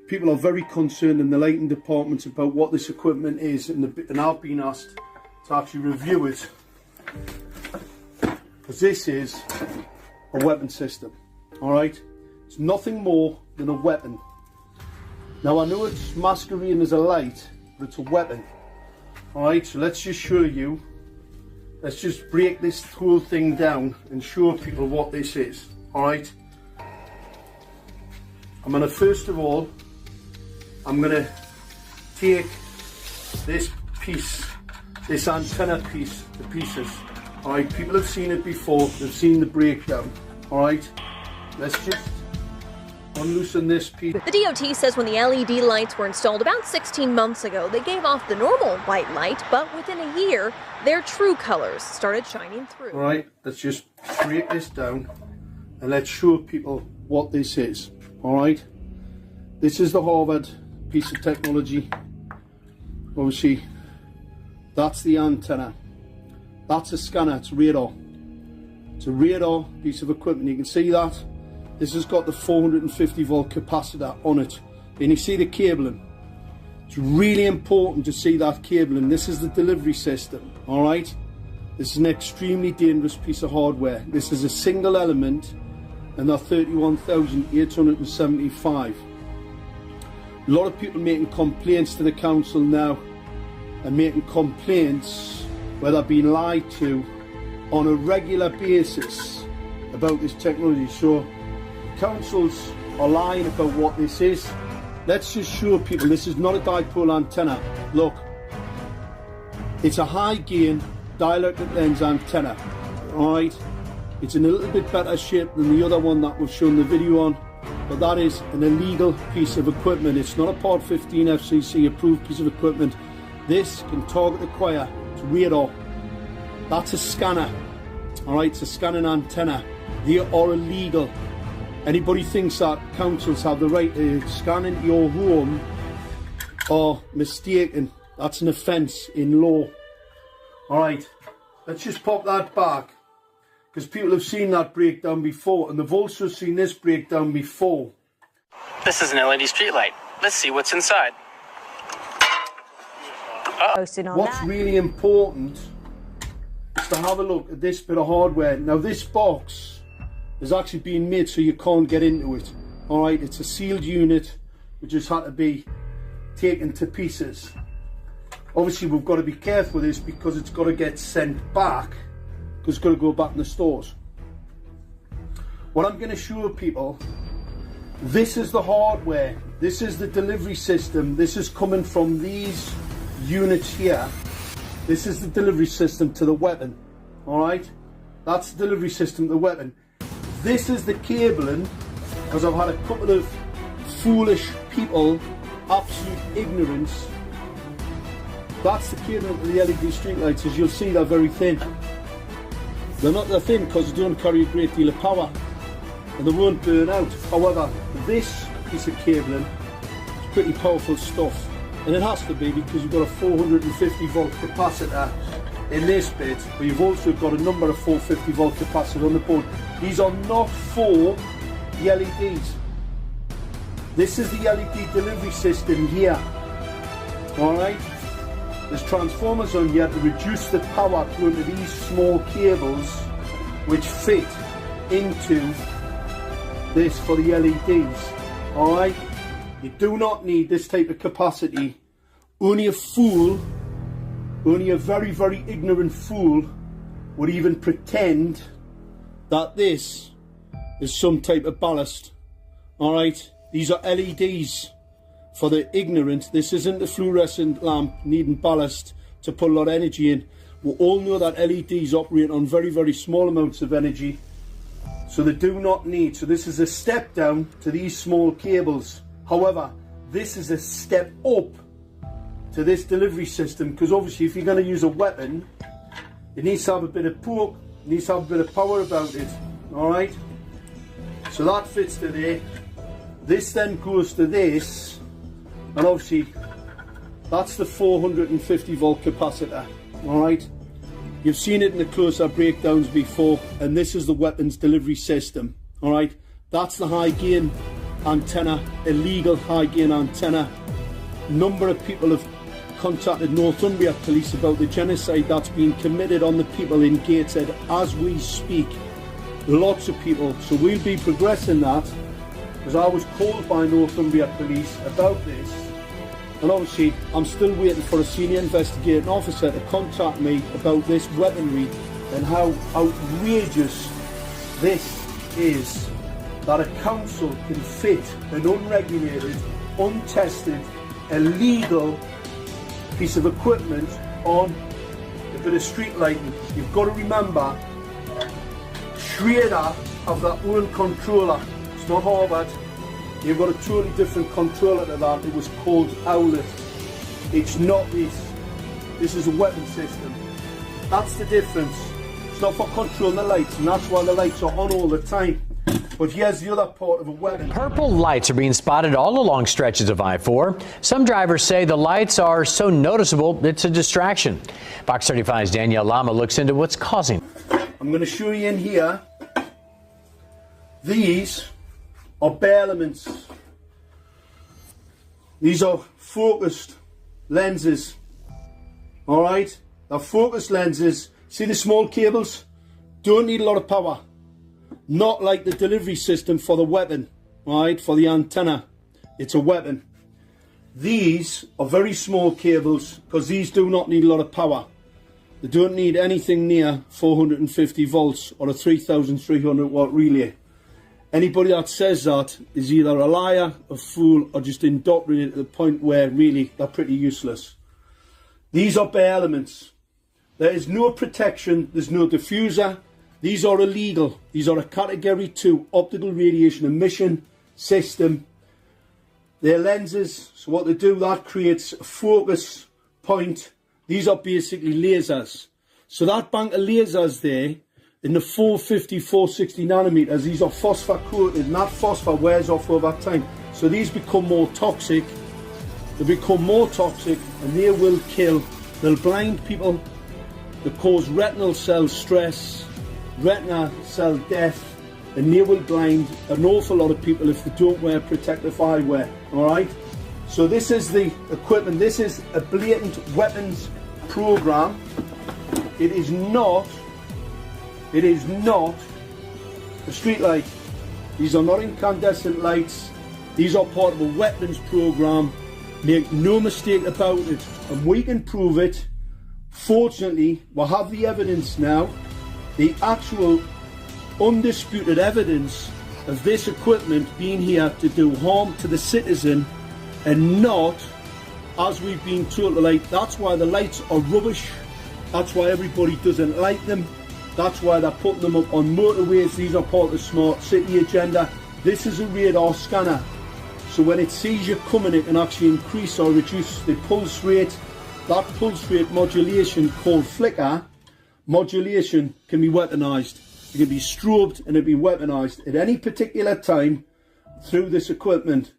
People are very concerned in the lighting department about what this equipment is, and I've been asked to actually review it, because this is a weapon system. Alright, it's nothing more than a weapon. Now I know it's masquerading as a light, but it's a weapon. Alright, so let's just show you, let's just break this whole thing down and show people what this is. Alright, I'm going to first of all, I'm going to take this piece, this antenna piece to pieces. Alright, people have seen it before, they've seen the breakdown. Alright, let's just unloosen this piece. The DOT says when the LED lights were installed about 16 months ago, they gave off the normal white light, but within a year, their true colors started shining through. Alright, let's just break this down and let's show people what this is. Alright, this is the Harvard piece of technology. Obviously, that's the antenna. That's a scanner, it's radar. It's a radar piece of equipment, you can see that. This has got the 450 volt capacitor on it. And you see the cabling. It's really important to see that cabling. This is the delivery system, alright? This is an extremely dangerous piece of hardware. This is a single element, and they're 31,875. A lot of people making complaints to the council now, and making complaints where they're being lied to on a regular basis about this technology. So councils are lying about what this is. Let's just show people this is not a dipole antenna. Look, it's a high gain dielectric lens antenna. Alright, it's in a little bit better shape than the other one that we've shown the video on, but that is an illegal piece of equipment. It's not a Part 15 FCC approved piece of equipment. This can target acquire, it's radar. That's a scanner. Alright, it's a scanning antenna. They are illegal. Anybody thinks that councils have the right to scan into your home are mistaken. That's an offence in law. Alright, let's just pop that back, because people have seen that breakdown before, and they've also seen this breakdown before. This is an LED streetlight. Let's see what's inside. What's really important is to have a look at this bit of hardware. Now this box is actually being made so you can't get into it. Alright, it's a sealed unit which has had to be taken to pieces. Obviously we've got to be careful with this because it's got to get sent back, because it's got to go back in the stores. What I'm going to show people, this is the hardware, this is the delivery system, this is coming from these units here. This is the delivery system to the weapon. Alright, that's the delivery system to the weapon. This is the cabling, because I've had a couple of foolish people, absolute ignorance. That's the cabling to the LED streetlights. As you'll see, they're very thin. They're not that thin because they don't carry a great deal of power and they won't burn out. However, this piece of cabling is pretty powerful stuff, and it has to be because you've got a 450 volt capacitor in this bit, but you've also got a number of 450 volt capacitors on the board. These are not for the LEDs. This is the LED delivery system here. Alright? There's transformers on here to reduce the power going to these small cables which fit into this for the LEDs. Alright? You do not need this type of capacity. Only a fool, only a very, very ignorant fool would even pretend that this is some type of ballast. Alright, these are LEDs for the ignorant. This isn't a fluorescent lamp needing ballast to put a lot of energy in. We all know that LEDs operate on very, very small amounts of energy, so they do not need. So this is a step down to these small cables. However, this is a step up to this delivery system, because obviously if you're going to use a weapon, it needs to have a bit of torque, it needs to have a bit of power about it. Alright, so that fits to there. This then goes to this, and obviously that's the 450 volt capacitor. Alright, you've seen it in the closer breakdowns before, and this is the weapons delivery system. Alright, that's the high gain antenna, illegal high gain antenna. A number of people have contacted Northumbria Police about the genocide that's been committed on the people in Gateshead as we speak. Lots of people. So we'll be progressing that, because I was called by Northumbria Police about this, and obviously I'm still waiting for a senior investigating officer to contact me about this weaponry and how outrageous this is, that a council can fit an unregulated, untested, illegal piece of equipment on a bit of street lighting. You've got to remember, Schrader have their own controller. It's not Harvard. You've got a totally different controller to that. It was called Owlet. It's not this. This is a weapon system. That's the difference. It's not for controlling the lights, and that's why the lights are on all the time. But here's the other part of a weapon. Purple lights are being spotted all along stretches of I-4. Some drivers say the lights are so noticeable it's a distraction. Fox 35's Danielle Lama looks into what's causing. I'm going to show you in here. These are bare elements. These are focused lenses. Alright? They're focused lenses. See the small cables? Don't need a lot of power. Not like the delivery system for the weapon, right? For the antenna. It's a weapon. These are very small cables because these do not need a lot of power. They don't need anything near 450 volts or a 3300 watt relay. Anybody that says that is either a liar, a fool, or just indoctrinated to the point where really they're pretty useless. These are bare elements. There is no protection, there's no diffuser. These are illegal. These are a Category 2 optical radiation emission system. They're lenses, so what they do, that creates a focus point. These are basically lasers. So that bank of lasers there, in the 450, 460 nanometers, these are phosphor coated, and that phosphor wears off over time. So these become more toxic. They become more toxic, and they will kill. They'll blind people. They cause retinal cell stress, retina cell death, and they will blind an awful lot of people if they don't wear protective eyewear. Alright? So this is the equipment. This is a blatant weapons program. It is not a street light. These are not incandescent lights. These are part of a weapons program. Make no mistake about it. And we can prove it. Fortunately, we have the evidence now. The actual undisputed evidence of this equipment being here to do harm to the citizen, and not as we've been told to light. That's why the lights are rubbish. That's why everybody doesn't like them. That's why they're putting them up on motorways. These are part of the smart city agenda. This is a radar scanner. So when it sees you coming, it can actually increase or reduce the pulse rate. That pulse rate modulation, called flicker modulation, can be weaponized. It can be strobed and it can be weaponized at any particular time through this equipment.